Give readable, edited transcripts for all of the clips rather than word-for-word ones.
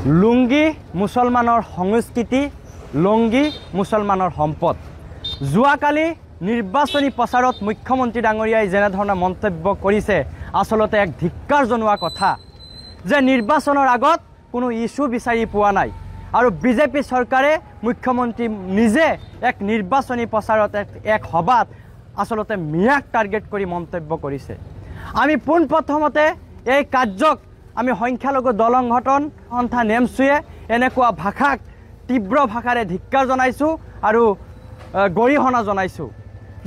লুংগি মুছলমানৰ সংস্কৃতি, লুংগি মুছলমানৰ সম্পদ। যোৱাকালি নিৰ্বাচনী প্ৰচাৰত মুখ্যমন্ত্ৰী ডাঙৰীয়াই যেনেধৰণৰ মন্তব্য কৰিছে আচলতে এক ধিক্কাৰ জনোৱা কথা যে নিৰ্বাচনৰ আগত কোনো ইস্যু বিচাৰি পোৱা নাই আৰু বিজেপি চৰকাৰে মুখ্যমন্ত্ৰী নিজে এক নিৰ্বাচনী প্ৰচাৰত এক সভাত আচলতে মিয়াক টাৰ্গেট কৰি মন্তব্য কৰিছে। আমি পোনপ্ৰথমতে এই কাৰ্যক আমি সংখ্যালঘু দল সংগঠন সন্থা নেমচুৱে এনেকুৱা ভাষাক তীব্ৰ ভাষাৰে ধিক্কাৰ জনাইছোঁ আৰু গৰিহণা জনাইছোঁ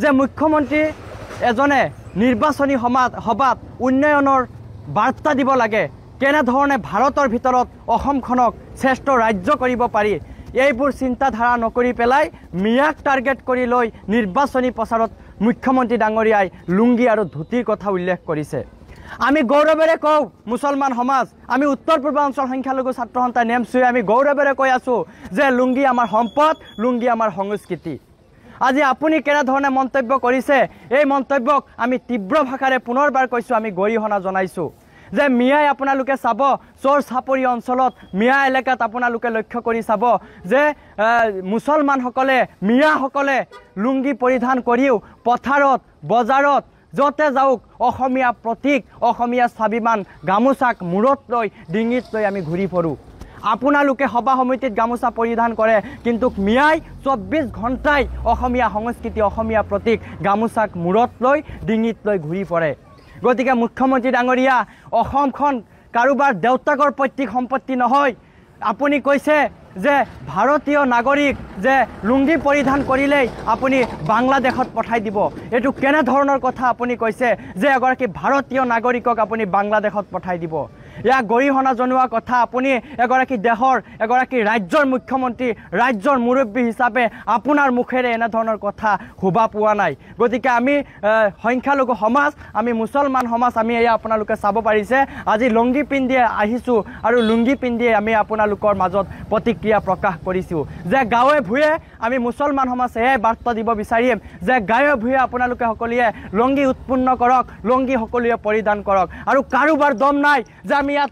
যে মুখ্যমন্ত্ৰী এজনে নিৰ্বাচনী সভাত উন্নয়নৰ বাৰ্তা দিব লাগে, কেনেধৰণে ভাৰতৰ ভিতৰত অসমখনক শ্ৰেষ্ঠ ৰাজ্য কৰিব পাৰি, এইবোৰ চিন্তাধাৰা নকৰি পেলাই মিয়াক টাৰ্গেট কৰি লৈ নিৰ্বাচনী প্ৰচাৰত মুখ্যমন্ত্ৰী ডাঙৰীয়াই লুংগি আৰু ধুতিৰ কথা উল্লেখ কৰিছে। আমি গৌৰৱেৰে কওঁ মুছলমান সমাজ, আমি উত্তৰ পূৰ্বাঞ্চল সংখ্যালঘু ছাত্ৰ সন্থা নেমচুৱে আমি গৌৰৱেৰে কৈ আছোঁ যে লুংগি আমাৰ সম্পদ, লুংগি আমাৰ সংস্কৃতি। আজি আপুনি কেনেধৰণে মন্তব্য কৰিছে এই মন্তব্যক আমি তীব্ৰ ভাষাৰে পুনৰবাৰ কৈছোঁ, আমি গৰিহণা জনাইছোঁ যে মিয়াই আপোনালোকে চাব চোৰ চাপৰি অঞ্চলত মিয়া এলেকাত আপোনালোকে লক্ষ্য কৰি চাব যে মুছলমানসকলে মিয়াসকলে লুংগি পৰিধান কৰিও পথাৰত বজাৰত য'তে যাওক অসমীয়া প্ৰতীক, অসমীয়া স্বাভিমান গামোচাক মূৰত লৈ ডিঙিত লৈ আমি ঘূৰি ফুৰোঁ। আপোনালোকে সভা সমিতিত গামোচা পৰিধান কৰে, কিন্তু মিয়াই 24 ঘণ্টাই অসমীয়া সংস্কৃতি, অসমীয়া প্ৰতীক গামোচাক মূৰত লৈ ডিঙিত লৈ ঘূৰি ফুৰে। গতিকে মুখ্যমন্ত্ৰী ডাঙৰীয়া, অসমখন কাৰোবাৰ দেউতাকৰ পৈতৃক সম্পত্তি নহয়। আপুনি কৈছে যে ভাৰতীয় নাগৰিক যে লুংগি পৰিধান কৰিলেই আপুনি বাংলাদেশত পঠাই দিব, এইটো কেনেধৰণৰ কথা আপুনি কৈছে যে এগৰাকী ভাৰতীয় নাগৰিকক আপুনি বাংলাদেশত পঠাই দিব? ইয়াক গৰিহণা জনোৱা কথা। আপুনি এগৰাকী দেশৰ এগৰাকী ৰাজ্যৰ মুখ্যমন্ত্ৰী, ৰাজ্যৰ মুৰব্বী হিচাপে আপোনাৰ মুখেৰে এনেধৰণৰ কথা শোভা পোৱা নাই। গতিকে আমি সংখ্যালঘু সমাজ, আমি মুছলমান সমাজ, আমি এয়া আপোনালোকে চাব পাৰিছে আজি লুংগি পিন্ধিয়ে আহিছোঁ আৰু লুংগি পিন্ধিয়ে আমি আপোনালোকৰ মাজত প্ৰতিক্ৰিয়া প্ৰকাশ কৰিছোঁ যে গাঁৱে ভূঞে আমি মুছলমান সমাজ এয়াই বাৰ্তা দিব বিচাৰিম যে গাঁৱে ভূঞে আপোনালোকে সকলোৱে লুংগি উৎপন্ন কৰক, লুংগি সকলোৱে পৰিধান কৰক। আৰু কাৰোবাৰ দম নাই যে আমি ইয়াত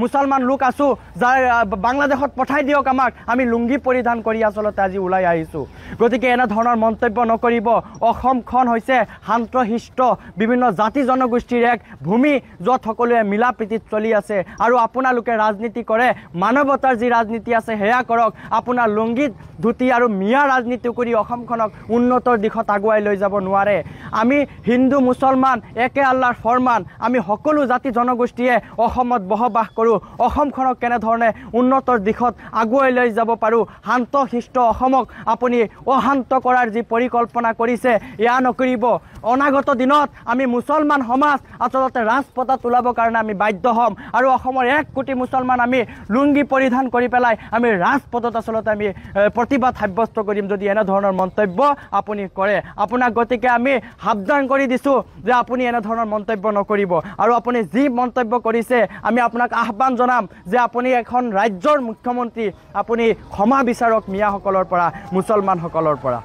মুছলমান লোক আছোঁ, যাৰ বাংলাদেশত পঠাই দিয়ক আমাক, আমি লুংগি পৰিধান কৰি আচলতে আজি ওলাই আহিছোঁ। গতিকে এনেধৰণৰ মন্তব্য নকৰিব। অসমখন হৈছে শান্তশিষ্ট বিভিন্ন জাতি জনগোষ্ঠীৰ এক ভূমি, য'ত সকলোৱে মিলা প্ৰীতিত চলি আছে। আৰু আপোনালোকে ৰাজনীতি কৰে, মানৱতাৰ যি ৰাজনীতি আছে সেয়া কৰক। আপোনাৰ লুংগিত ধুতি আৰু মিয়া ৰাজনীতি কৰি অসমখনক উন্নতৰ দিশত আগুৱাই লৈ যাব নোৱাৰে। আমি হিন্দু মুছলমান একে আল্লাৰ ফৰমান, আমি সকলো জাতি জনগোষ্ঠীয়ে অসমত বসবাস কৰোঁ। অসমখনক কেনেধৰণে উন্নতৰ দিশত আগুৱাই লৈ যাব পাৰোঁ, শান্তশিষ্ট অসমক আপুনি অশান্ত কৰাৰ যি পৰিকল্পনা কৰিছে এয়া নকৰিব। অনাগত দিনত আমি মুছলমান সমাজ আচলতে ৰাজপথত ওলাবৰ কাৰণে আমি বাধ্য হ'ম আৰু অসমৰ 1 কোটি মুছলমান আমি লুংগি পৰিধান কৰি পেলাই আমি ৰাজপথত আচলতে আমি প্ৰতিবাদ সাব্যস্ত কৰিম যদি এনেধৰণৰ মন্তব্য আপুনি কৰে। আপোনাক গতিকে আমি সাৱধান কৰি দিছোঁ যে আপুনি এনেধৰণৰ মন্তব্য নকৰিব। আৰু আপুনি যি মন্তব্য কৰিছে আমি আপোনাক আহ্বান জনাম যে আপুনি এখন ৰাজ্যৰ মুখ্যমন্ত্ৰী, আপুনি ক্ষমা বিচাৰক মিয়াসকলৰ পৰা, মুছলমানসকলৰ পৰা।